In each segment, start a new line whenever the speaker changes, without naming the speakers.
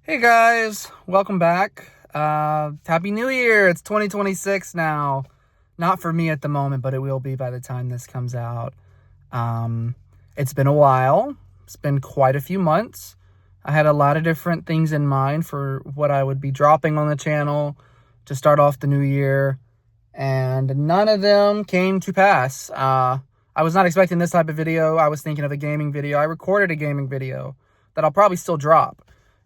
Hey guys, welcome back. Happy New Year. It's 2026 now. Not for me at the moment, but it will be by the time this comes out. Um, it's been a while. It's been quite a few months. I had a lot of different things in mind for what I would be dropping on the channel to start off the new year, and none of them came to pass. I was not expecting this type of video. I was thinking of a gaming video. I recorded a gaming video that I'll probably still drop.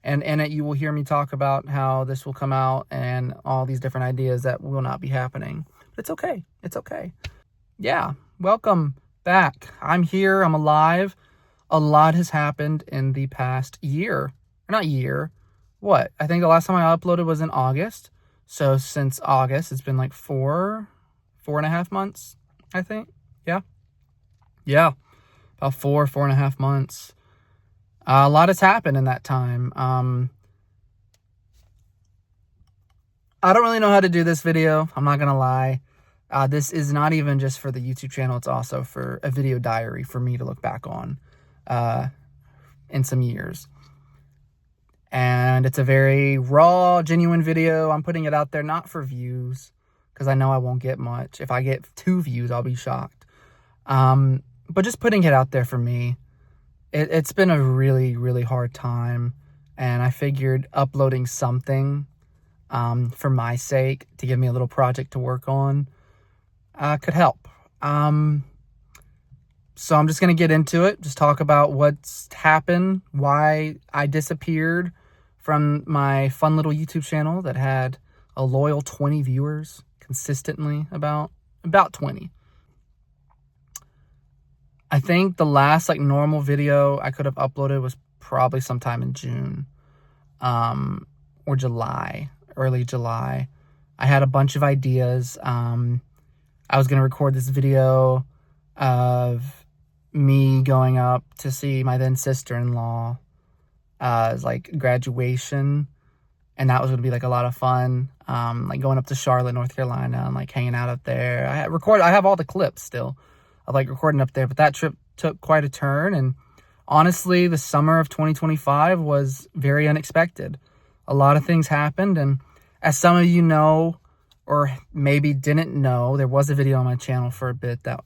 And in it, you will hear me talk about how this will come out and all these different ideas that will not be happening. But it's okay. It's okay. Yeah, welcome back. I'm here. I'm alive. A lot has happened in the past year. Or not year. What? I think the last time I uploaded was in August. So since August, it's been like four and a half months, I think. Yeah. Yeah. About four and a half months. A lot has happened in that time. I don't really know how to do this video. I'm not going to lie. This is not even just for the YouTube channel. It's also for a video diary for me to look back on in some years. And it's a very raw, genuine video. I'm putting it out there not for views, because I know I won't get much. If I get 2 views, I'll be shocked. But just putting it out there for me. It's been a really, really hard time, and I figured uploading something for my sake to give me a little project to work on could help. So I'm just going to get into it, just talk about what's happened, why I disappeared from my fun little YouTube channel that had a loyal 20 viewers consistently, about 20. I think the last normal video I could have uploaded was probably sometime in June or July, early July. I had a bunch of ideas. I was going to record this video of me going up to see my then sister-in-law as graduation, and that was going to be a lot of fun. Going up to Charlotte, North Carolina, and hanging out up there. I have all the clips still of recording up there, but that trip took quite a turn, and honestly, the summer of 2025 was very unexpected. A lot of things happened, and as some of you know, or maybe didn't know, there was a video on my channel for a bit that,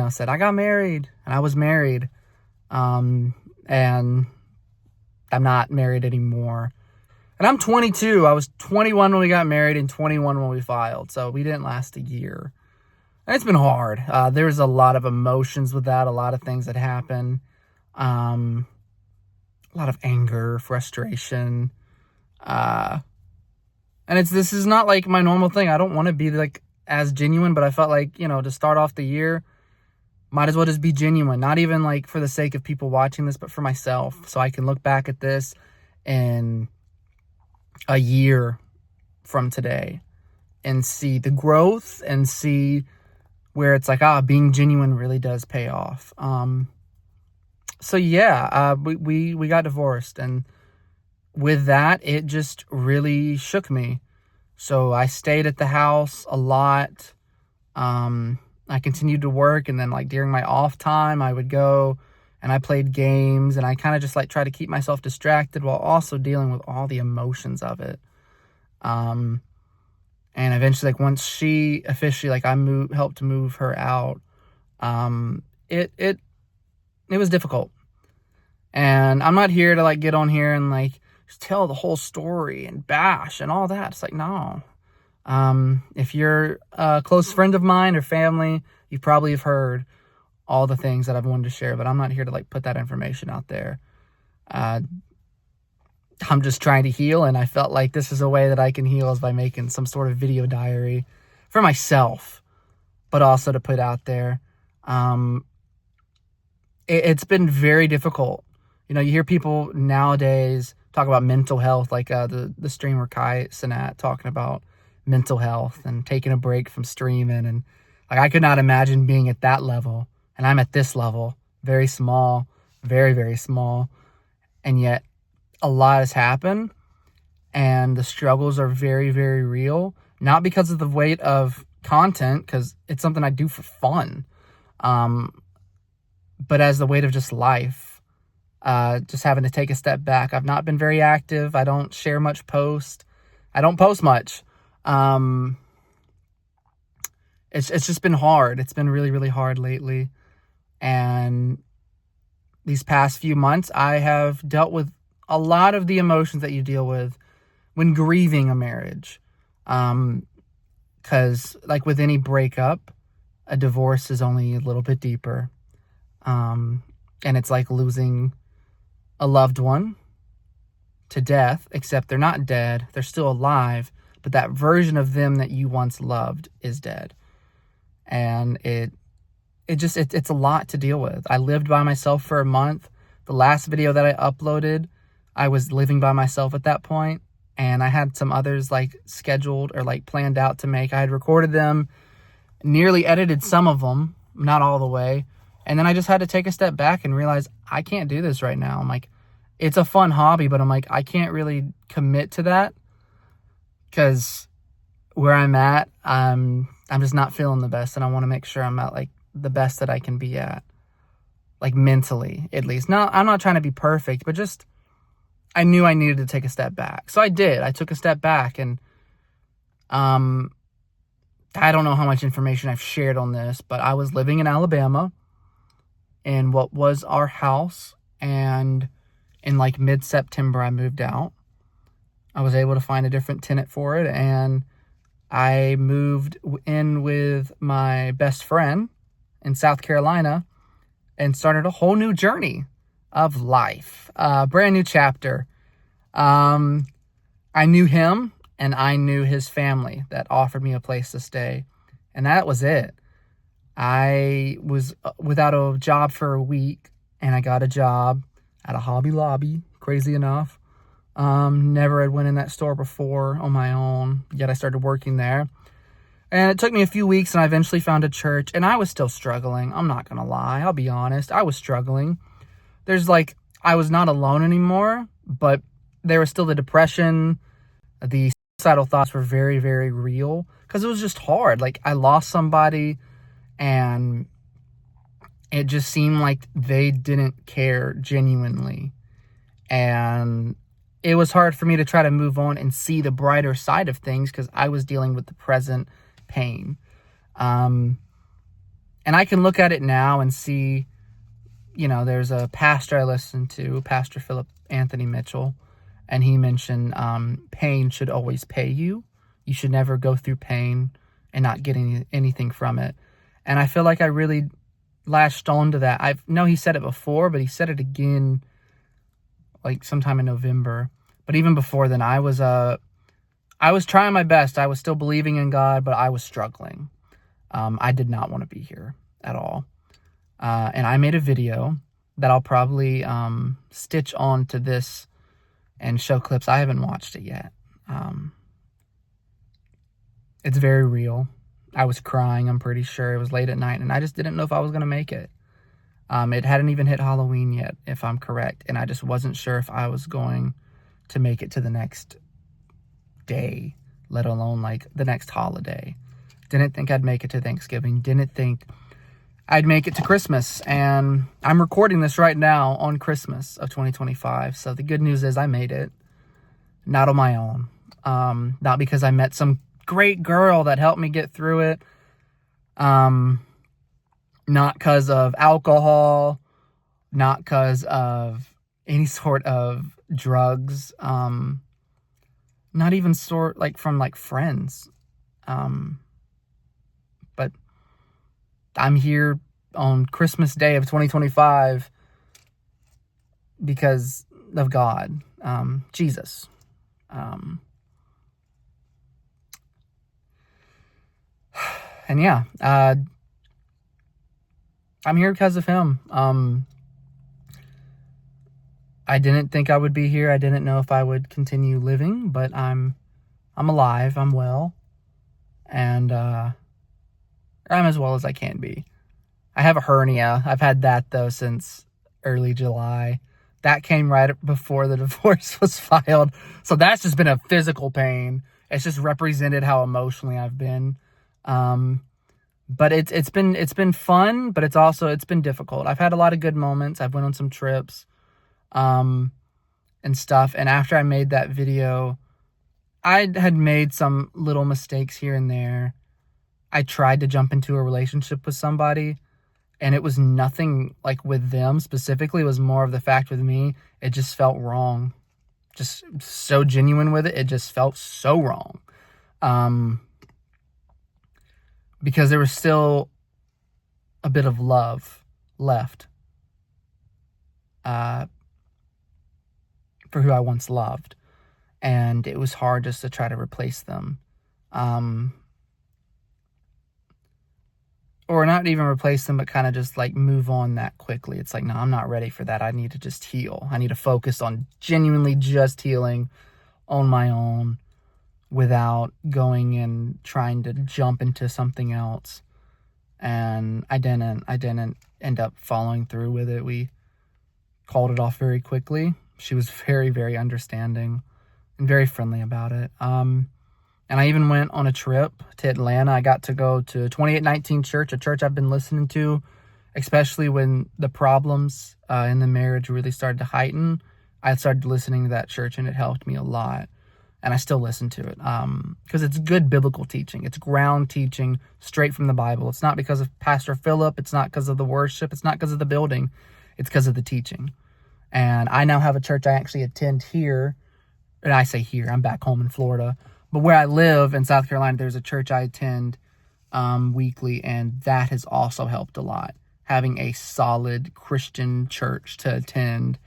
said I got married, and I was married, and I'm not married anymore. And I'm 22. I was 21 when we got married and 21 when we filed, so we didn't last a year. And it's been hard. There's a lot of emotions with that, a lot of things that happen, a lot of anger, frustration, and this is not my normal thing. I don't want to be as genuine, but I felt to start off the year, might as well just be genuine. Not even for the sake of people watching this, but for myself, so I can look back at this in a year from today and see the growth and see where it's being genuine really does pay off. So yeah, we got divorced, and with that, it just really shook me. So I stayed at the house a lot. I continued to work, and then during my off time, I would go and I played games, and I kind of just try to keep myself distracted while also dealing with all the emotions of it. And eventually, once she officially, I helped to move her out, it was difficult. And I'm not here to get on here and just tell the whole story and bash and all that. It's no. If you're a close friend of mine or family, you probably have heard all the things that I've wanted to share, but I'm not here to put that information out there. I'm just trying to heal, and I felt this is a way that I can heal is by making some sort of video diary for myself, but also to put out there. It's been very difficult. You hear people nowadays talk about mental health, the streamer Kai Cenat talking about mental health and taking a break from streaming, and I could not imagine being at that level, and I'm at this level, very small, very, very small, and yet a lot has happened, and the struggles are very, very real. Not because of the weight of content, because it's something I do for fun, but as the weight of just life. just having to take a step back. I've not been very active. I don't share much post. I don't post much. It's just been hard. It's been really, really hard lately. And these past few months, I have dealt with a lot of the emotions that you deal with when grieving a marriage. Because like with any breakup, a divorce is only a little bit deeper. And it's like losing a loved one to death, except they're not dead. They're still alive, but that version of them that you once loved is dead. And it's a lot to deal with. I lived by myself for a month. The last video that I uploaded, I was living by myself at that point, and I had some others like scheduled or like planned out to make. I had recorded them, nearly edited some of them, not all the way. And then I just had to take a step back and realize I can't do this right now. I'm like, it's a fun hobby, but I'm like, I can't really commit to that because where I'm at, I'm just not feeling the best, and I want to make sure I'm at like the best that I can be at, like mentally at least. No, I'm not trying to be perfect, but just I knew I needed to take a step back. So I did. I took a step back, and I don't know how much information I've shared on this, but I was living in Alabama in what was our house, and in like mid-September I moved out. I was able to find a different tenant for it, and I moved in with my best friend in South Carolina and started a whole new journey of life, a brand new chapter. I knew him, and I knew his family that offered me a place to stay, and that was it. I was without a job for a week, and I got a job at a Hobby Lobby, crazy enough. Never had went in that store before on my own, yet I started working there. And it took me a few weeks, and I eventually found a church, and I was still struggling. I'm not going to lie. I'll be honest. I was struggling. I was not alone anymore, but there was still the depression. The suicidal thoughts were very, very real because it was just hard. Like, I lost somebody, and it just seemed like they didn't care genuinely. And it was hard for me to try to move on and see the brighter side of things because I was dealing with the present pain. And I can look at it now and see, there's a pastor I listened to, Pastor Philip Anthony Mitchell, and he mentioned pain should always pay you. You should never go through pain and not get anything from it. And I feel like I really latched on to that. I know he said it before, but he said it again like sometime in November. But even before then, I was trying my best. I was still believing in God, but I was struggling. I did not want to be here at all. And I made a video that I'll probably stitch on to this and show clips. I haven't watched it yet. It's very real. I was crying, I'm pretty sure. It was late at night, and I just didn't know if I was going to make it. It hadn't even hit Halloween yet, if I'm correct, and I just wasn't sure if I was going to make it to the next day, let alone like the next holiday. Didn't think I'd make it to Thanksgiving. Didn't think I'd make it to Christmas. And I'm recording this right now on Christmas of 2025. So the good news is I made it. Not on my own. Not because I met some great girl that helped me get through it. Not because of alcohol. Not because of any sort of drugs. Not even from friends. But I'm here on Christmas Day of 2025 because of God, Jesus. And yeah, I'm here because of him. I didn't think I would be here. I didn't know if I would continue living, but I'm alive. I'm well. And I'm as well as I can be. I have a hernia. I've had that, though, since early July. That came right before the divorce was filed. So that's just been a physical pain. It's just represented how emotionally I've been. But it's been fun, but it's been difficult. I've had a lot of good moments. I've went on some trips. and stuff. And after I made that video, I had made some little mistakes here and there. I tried to jump into a relationship with somebody, and it was nothing like with them specifically. It was more of the fact with me, it just felt wrong. Just so genuine with it. It just felt so wrong. Because there was still a bit of love left for who I once loved. And it was hard just to try to replace them. Or not even replace them, but kind of just like move on that quickly. It's like, no, I'm not ready for that. I need to just heal. I need to focus on genuinely just healing on my own without going and trying to jump into something else. And I didn't end up following through with it. We called it off very quickly. She was very, very understanding and very friendly about it. And I even went on a trip to Atlanta. I got to go to 2819 Church, a church I've been listening to, especially when the problems in the marriage really started to heighten. I started listening to that church, and it helped me a lot. And I still listen to it because it's good biblical teaching. It's ground teaching straight from the Bible. It's not because of Pastor Philip. It's not because of the worship. It's not because of the building. It's because of the teaching. And I now have a church I actually attend here. And I say here, I'm back home in Florida. But where I live in South Carolina, there's a church I attend weekly, and that has also helped a lot. Having a solid Christian church to attend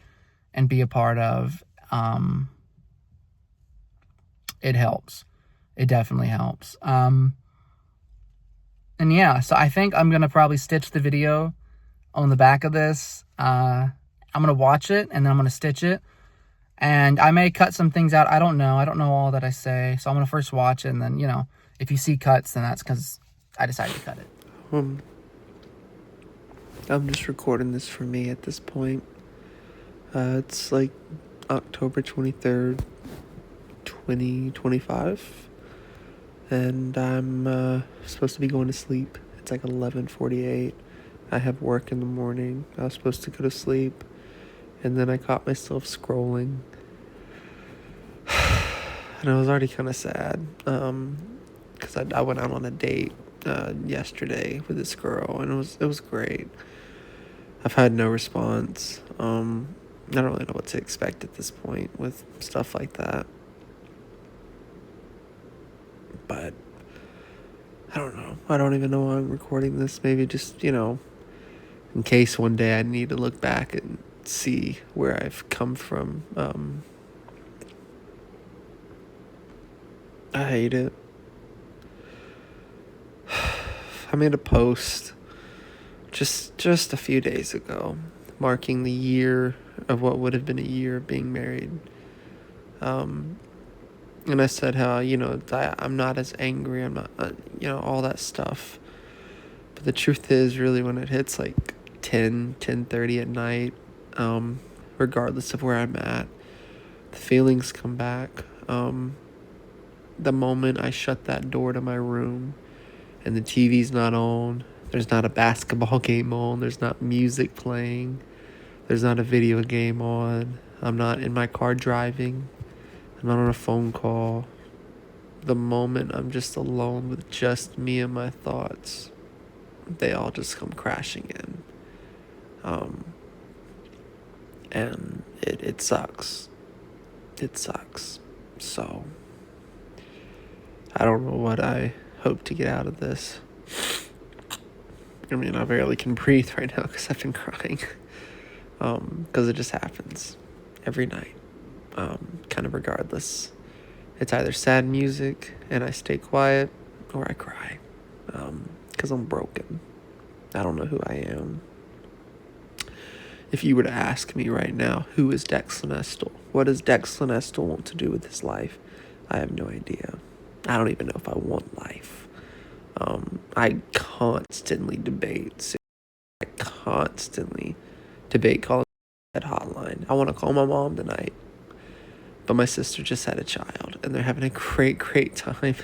and be a part of, it helps. It definitely helps. And yeah, so I think I'm going to probably stitch the video on the back of this. I'm going to watch it, and then I'm going to stitch it. And I may cut some things out. I don't know. I don't know all that I say. So I'm going to first watch it. And then, if you see cuts, then that's because I decided to cut it.
I'm just recording this for me at this point. It's like October 23rd, 2025. And I'm supposed to be going to sleep. It's like 11:48. I have work in the morning. I was supposed to go to sleep. And then I caught myself scrolling. And I was already kind of sad. Because I went out on a date yesterday with this girl. And it was great. I've had no response. I don't really know what to expect at this point with stuff like that. But I don't know. I don't even know why I'm recording this. Maybe just, in case one day I need to look back and see where I've come from. I hate it. I made a post just a few days ago marking the year of what would have been a year of being married. And I said how, I'm not as angry, I'm not, all that stuff. But the truth is, really, when it hits like 10:30 at night, regardless of where I'm at, the feelings come back. The moment I shut that door to my room and the TV's not on, there's not a basketball game on, there's not music playing, there's not a video game on, I'm not in my car driving, I'm not on a phone call. The moment I'm just alone with just me and my thoughts, they all just come crashing in. And it sucks. It sucks. So, I don't know what I hope to get out of this. I mean, I barely can breathe right now because I've been crying. Because it just happens every night. Kind of regardless. It's either sad music and I stay quiet, or I cry. Because I'm broken. I don't know who I am. If you were to ask me right now, who is Declan Estel? What does Declan Estel want to do with his life? I have no idea. I don't even know if I want life. I constantly debate. I constantly debate calling that hotline. I want to call my mom tonight. But my sister just had a child, and they're having a great, great time.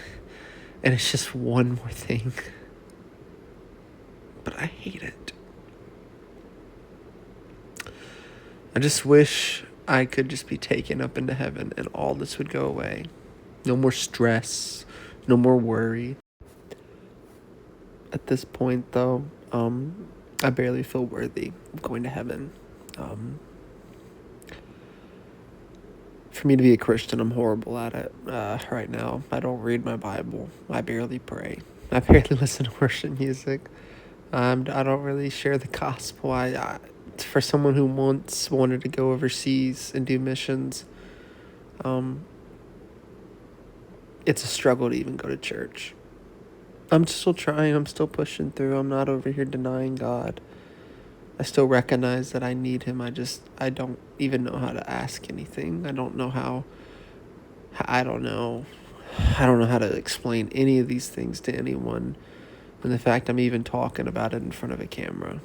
And it's just one more thing. But I hate it. I just wish I could just be taken up into heaven and all this would go away. No more stress, no more worry. At this point, though, I barely feel worthy of going to heaven. For me to be a Christian, I'm horrible at it right now. I don't read my Bible. I barely pray. I barely listen to worship music. I don't really share the gospel. For someone who once wanted to go overseas and do missions, it's a struggle to even go to church. I'm still trying. I'm still pushing through. I'm not over here denying God. I still recognize that I need him. I don't even know how to ask anything. I don't know how to explain any of these things to anyone. And the fact I'm even talking about it in front of a camera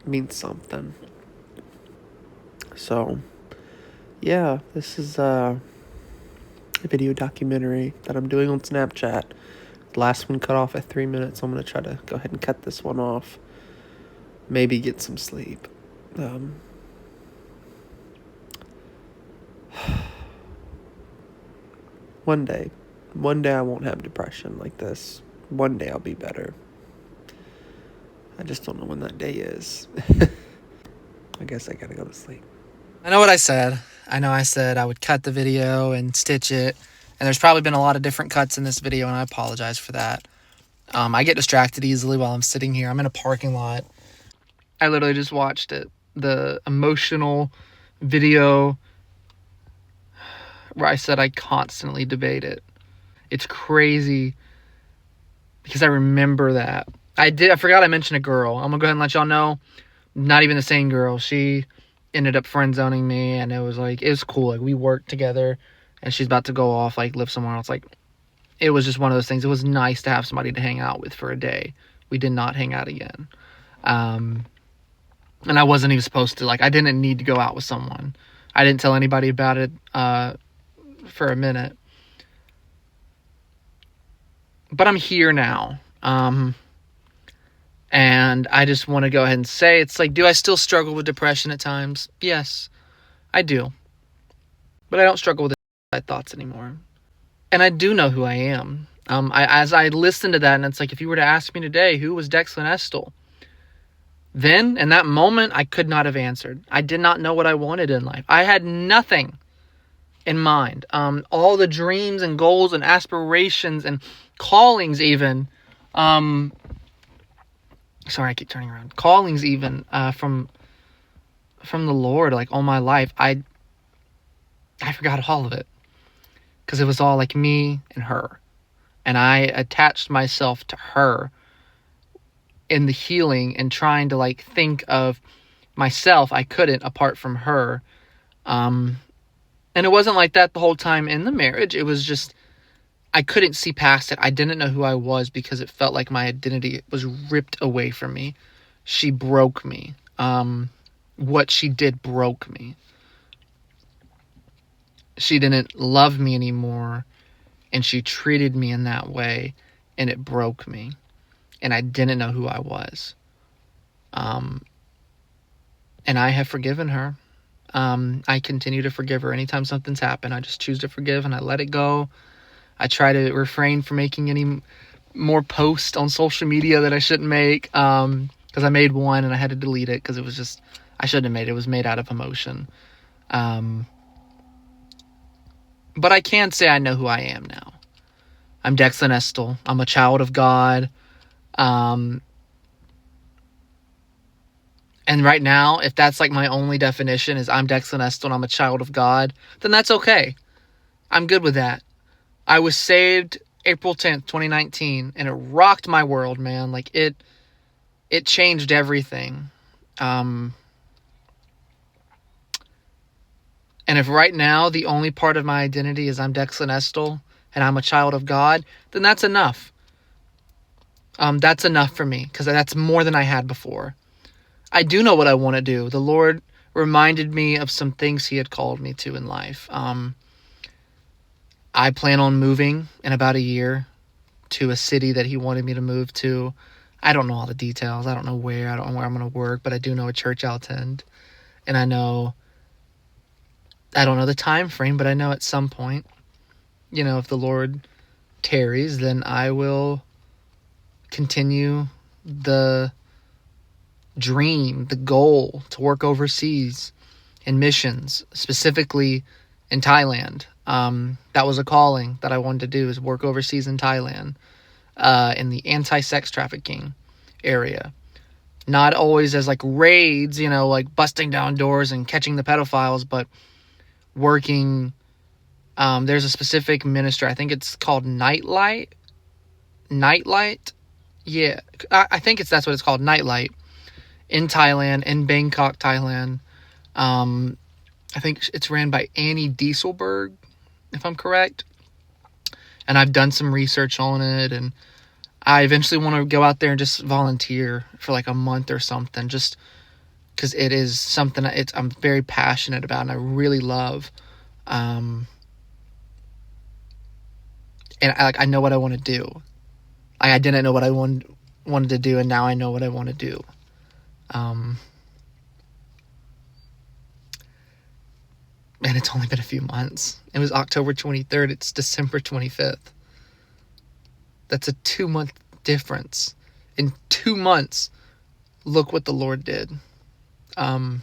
means something. So, yeah, this is a video documentary that I'm doing on Snapchat. The last one cut off at 3 minutes. I'm going to try to go ahead and cut this one off. Maybe get some sleep. One day I won't have depression like this. One day I'll be better. I just don't know when that day is. I guess I gotta go to sleep.
I know what I said. I said I would cut the video and stitch it. And there's probably been a lot of different cuts in this video, and I apologize for that. I get distracted easily while I'm sitting here. I'm in a parking lot. I literally just watched it. The emotional video where I said I constantly debate it. It's crazy because I remember that. I forgot I mentioned a girl. I'm going to go ahead and let y'all know. Not even the same girl. She ended up friend zoning me, and it was cool. Like, we worked together, and she's about to go off, like, live somewhere else. Like, it was just one of those things. It was nice to have somebody to hang out with for a day. We did not hang out again. And I wasn't even supposed to. Like, I didn't need to go out with someone. I didn't tell anybody about it for a minute. But I'm here now. And I just want to go ahead and say, it's like, do I still struggle with depression at times? Yes, I do. But I don't struggle with my thoughts anymore. And I do know who I am. As I listen to that, and it's like, if you were to ask me today, who was Declan Estel? Then, in that moment, I could not have answered. I did not know what I wanted in life. I had nothing in mind. All the dreams and goals and aspirations and callings even, sorry, I keep turning around. Callings even from the Lord, like, all my life, I forgot all of it. Because it was all like me and her. And I attached myself to her in the healing and trying to, like, think of myself. I couldn't apart from her. And it wasn't like that the whole time in the marriage. It was just, I couldn't see past it. I didn't know who I was because it felt like my identity was ripped away from me. She broke me. What she did broke me. She didn't love me anymore, and she treated me in that way, and it broke me. And I didn't know who I was. And I have forgiven her. I continue to forgive her. Anytime something's happened, I just choose to forgive and I let it go. I try to refrain from making any more posts on social media that I shouldn't make. Because I made one and I had to delete it because it was just, I shouldn't have made it. It was made out of emotion. But I can say I know who I am now. I'm Declan Estel. I'm a child of God. And right now, if that's like my only definition is I'm Declan Estel and I'm a child of God, then that's okay. I'm good with that. I was saved April 10th, 2019, and it rocked my world, man. Like, it changed everything. And if right now the only part of my identity is I'm Declan Estel and I'm a child of God, then that's enough. That's enough for me because that's more than I had before. I do know what I want to do. The Lord reminded me of some things he had called me to in life. I plan on moving in about a year to a city that he wanted me to move to. I don't know all the details. I don't know where. I don't know where I'm going to work, but I do know a church I'll attend. And I don't know the time frame, but I know at some point, if the Lord tarries, then I will continue the dream, the goal to work overseas in missions, specifically in Thailand. That was a calling that I wanted to do, is work overseas in Thailand, in the anti-sex trafficking area. Not always as like raids, like busting down doors and catching the pedophiles, but working. There's a specific ministry. I think it's called Nightlight. Yeah, I think that's what it's called, Nightlight, in Thailand, in Bangkok, Thailand. I think it's ran by Annie Dieselberg, if I'm correct. And I've done some research on it, and I eventually want to go out there and just volunteer for like a month or something, just because it is something I'm very passionate about and I really love. And I know what I want to do. I didn't know what I wanted to do, and now I know what I want to do. And it's only been a few months. It was October 23rd. It's December 25th. That's a 2-month difference. In 2 months, look what the Lord did. And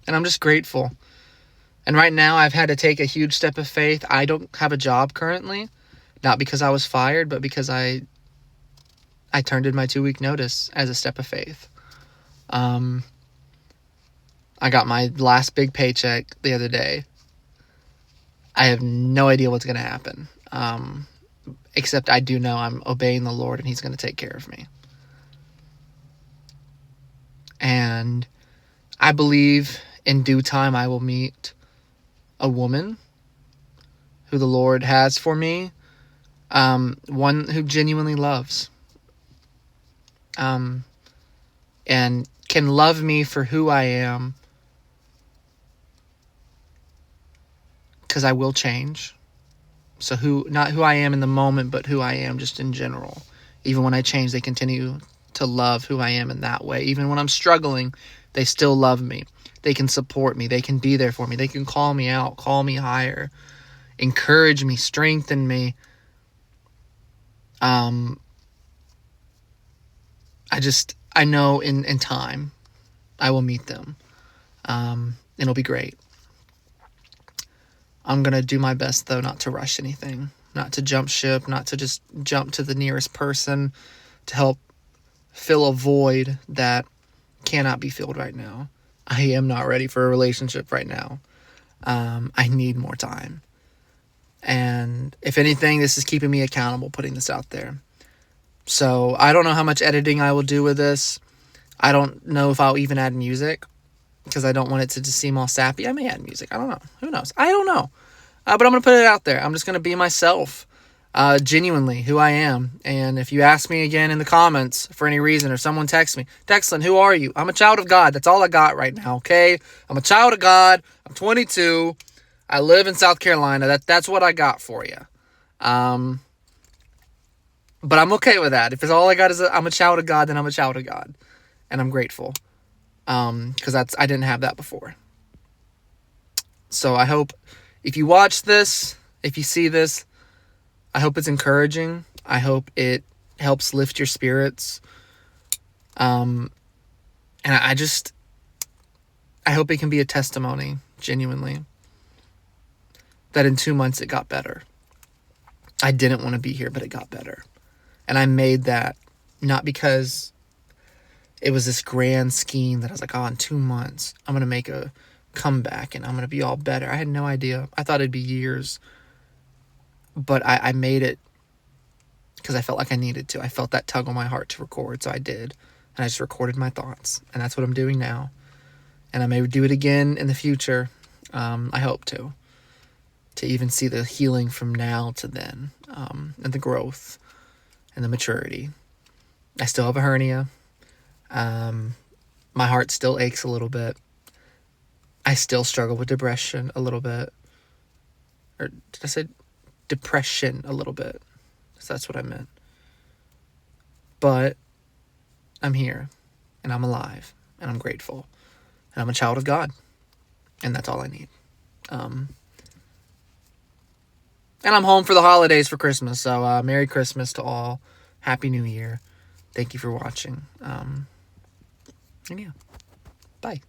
I'm just grateful. And right now, I've had to take a huge step of faith. I don't have a job currently. Not because I was fired, but because I turned in my 2-week notice as a step of faith. I got my last big paycheck the other day. I have no idea what's going to happen. Except I do know I'm obeying the Lord and He's going to take care of me. And I believe in due time I will meet a woman who the Lord has for me. One who genuinely loves. And can love me for who I am. Because I will change. So not who I am in the moment, but who I am just in general. Even when I change, they continue to love who I am in that way. Even when I'm struggling, they still love me. They can support me. They can be there for me. They can call me out, call me higher, encourage me, strengthen me. I know in time I will meet them. It'll be great. I'm going to do my best, though, not to rush anything, not to jump ship, not to just jump to the nearest person to help fill a void that cannot be filled right now. I am not ready for a relationship right now. I need more time. And if anything, this is keeping me accountable, putting this out there. So I don't know how much editing I will do with this. I don't know if I'll even add music, because I don't want it to just seem all sappy. I may add music. I don't know. Who knows? I don't know. But I'm going to put it out there. I'm just going to be myself, genuinely who I am. And if you ask me again in the comments for any reason, or someone texts me, Declan, who are you? I'm a child of God. That's all I got right now, okay? I'm a child of God. I'm 22. I live in South Carolina. That's what I got for you. But I'm okay with that. If it's all I got is I'm a child of God, then I'm a child of God. And I'm grateful. Because I didn't have that before. So I hope if you watch this, if you see this, I hope it's encouraging. I hope it helps lift your spirits. And I hope it can be a testimony, genuinely, that in 2 months it got better. I didn't want to be here, but it got better. And I made that not because it was this grand scheme that I was like, in 2 months, I'm going to make a comeback and I'm going to be all better. I had no idea. I thought it'd be years. But I made it because I felt like I needed to. I felt that tug on my heart to record, so I did. And I just recorded my thoughts. And that's what I'm doing now. And I may do it again in the future. I hope to even see the healing from now to then, and the growth and the maturity. I still have a hernia. My heart still aches a little bit. I still struggle with depression a little bit. Or did I say depression a little bit? So that's what I meant. But I'm here, and I'm alive, and I'm grateful, and I'm a child of God, and that's all I need. And I'm home for the holidays for Christmas, so Merry Christmas to all. Happy New Year. Thank you for watching. And yeah, bye.